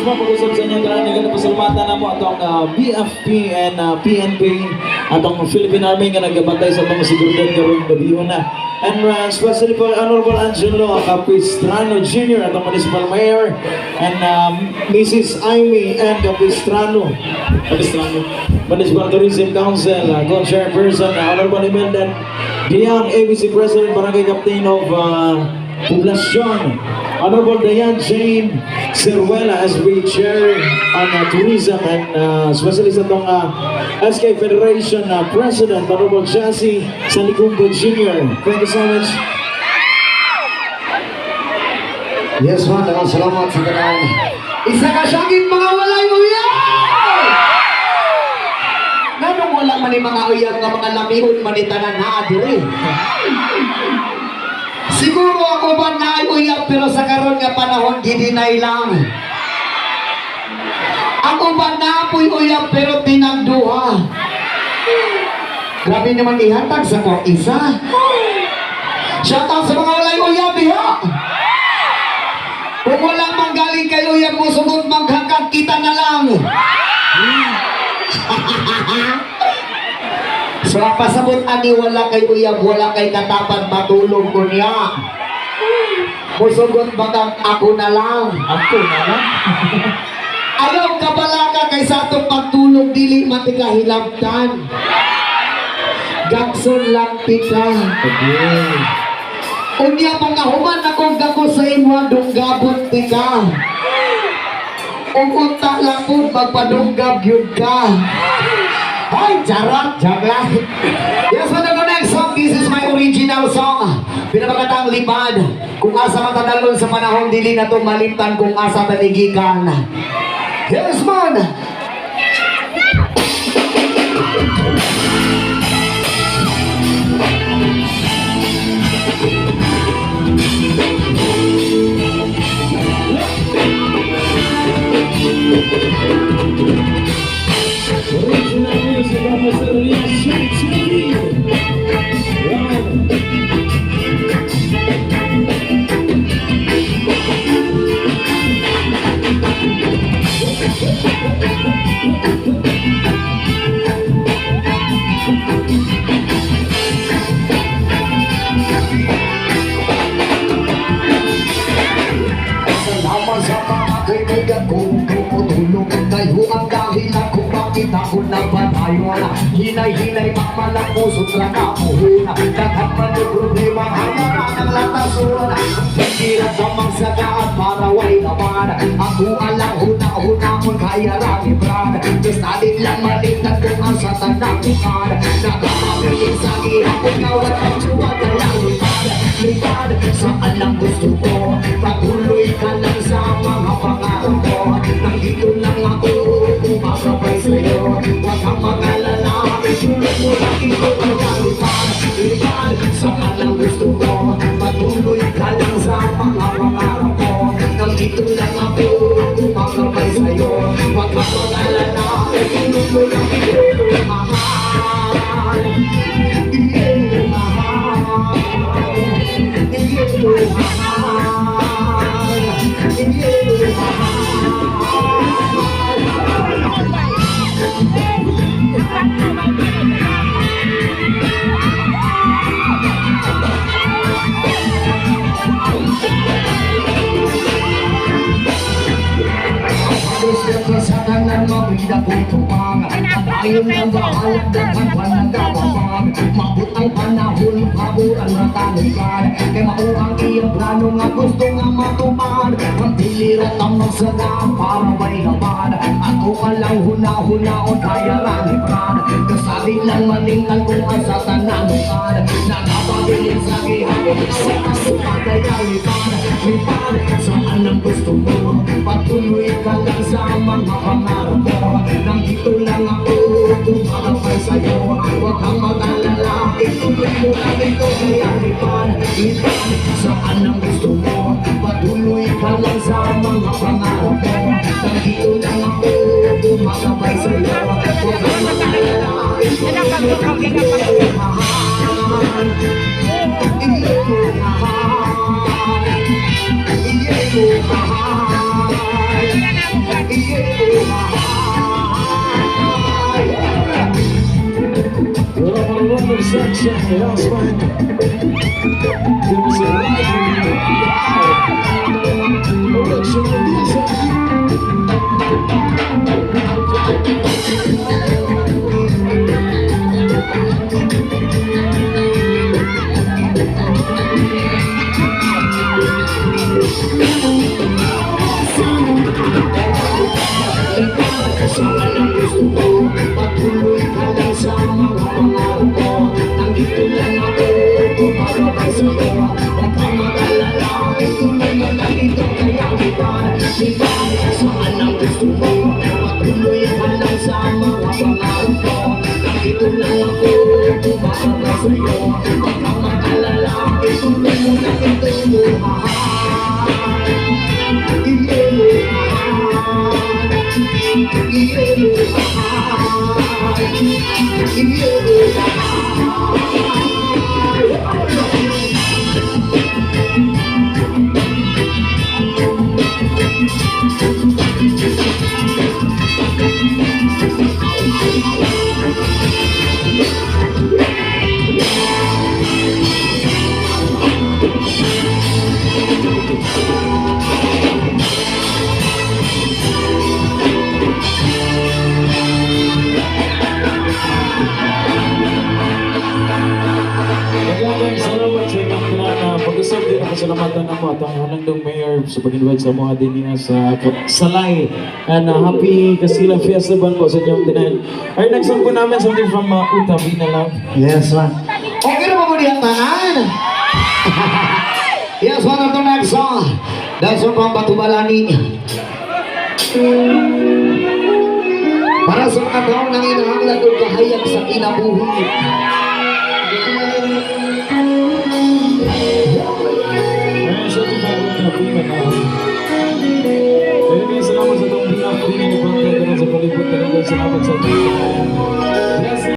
Pag-usap sa inyo karamihan na pasalamatan na mo atong BFP and PNP atong Philippine Army nga nagabantay sa mga seguridad karong gabi na. And especially for Honorable Angelo Capistrano Jr. atong Municipal Mayor and Mrs. Amy and Capistrano Municipal Tourism Council Co-Chairperson Honorable Imelda Diang ABC President Barangay Captain of Poblacion Honorable Diane Jane Ceruela SB Chair on Tourism and especially sa itong SK Federation President Honorable Jassy Salicumbo Jr. Thank you so much. Yes, man. Salamat sa kanang isa ka siyagin mga walay uyag! Nanong wala man yung mga uyag nga mga lamihon manitanan na adiri. Siguro ako ba na uyab pero sa karon nga panahon gidinay lang. Ako ba na apoy uyab pero tinagduha. Grabe naman ihatag sa kong isa. Shoutout sa mga walay uyab diha. Kung walang manggaling kay uyab mo sugod maghangkag kita na lang. So pasabot ani wala kay uyab, wala kay katapad matulog ko niya. Musugot bagang ako na lang. Ako na lang. Ayaw kabalaka kay sa atong pagtulog dili matigahilabtan. Gakson lang pika. Okay. Unya mga human akong gako sa imo dunggabot pika. Ug unta lang po magpadunggab yun ka. Ay, charot, jagla. Yes, for the next song, this is my original song. Pinapakatang lipad. Kung asa matadalon sa panahon, dili na itong malimtan kung asa taligikan. Yes, man. Original music of Mr. Reaction TV. Salamat sa mga kaibigan kong tumutulong. Kayo ang dahilan kung bakit ako nagpatayo. Hinay-hinay pa man ang puso na kapuhuna. Daghan man yung problema, hayaran ang latasun. Hirap sa magsagaan para way naman. Ako alang huna-hunahon kaya rami brad. Gustanin lang malignan kung ang sa tanakikan. Nakakabiling sa ihapon na walang tuwa na lang lipad. Saan lang gusto ko, patuloy ka lang sa mga pangarap ko. Nandito lang ako, umakabay sa'yo. Huwag kang mag-alala, itulog mo lang ito kaya lipad. Saan lang gusto ko, patuloy ka lang sa mga pangarap ko. Nandito lang ako, umakabay sa'yo. Huwag kang mag-alala, itulog mo lang ito mahal. Sa tanan mabida kong tumang at ayon ng bahalag dapat panagkababang. Mabut ang panahon, paboran na talikan. Kaya makuhang iyang plano nga gusto nga matupad. Ang piliran ang magsagaan para may laban. Ako ka lang huna-hunaon kaya ralipran. Kasabi lang maningan kung ang sa tananukan. Nakapabiling sa gihapon, sa kasupag ay alipan. Lipad, saan ang gusto mo? Patuloy ka lang sa mga pangarap ko. Nandito lang ako, tumakapay sa'yo. Huwag kang mag-alala, ituloy mo lang ito kaya lipad. Lipad, saan ang gusto mo? Patuloy ka lang sa mga pangarap ko. Nandito lang ako, tumakapay sa'yo. Huwag kang mag-alala, ituloy mo lang ito kaya mahal. Iyo mo mahal. Iyo mo mahal. Iyo mo mahal. Wala pa naman ng section, yes man. Give us a Saan ang gusto ko, patuloy ka lang sa mga pangarap ko. Nandito lang ako, tumakapay sa'yo. Huwag kang mag-alala, ituloy mo lang ito kaya lipad. Lipad, saan ang gusto mo, patuloy ka lang sa mga pangarap ko. Nandito lang ako, tumakapay sa'yo. Huwag kang mag-alala, ituloy mo lang ito mahal. Iyo mo mahal. Iyo mo mahal. Iyo mo Maraming salamat sa inyong tanan. Pag-usap din ako salamatan na mo at ang Hanangdong Mayor sa pag-invite sa mga din niya sa Salay. And happy Kasila Festival po sa inyong tanan. Our next song po namin something from Utabi na lang. Yes, man. Okay na ba mo diyan tanan? Yes, man, ito next song. Dahil sa pang Batubalani. Para sa mga taong nang inahanglan o kahayag sa kinabuhi. Ayun siya din ako Utabi na lang. Ayun, salamat sa itong pinapingin ni Pangkaya sa palibot talaga. Salamat sa ito.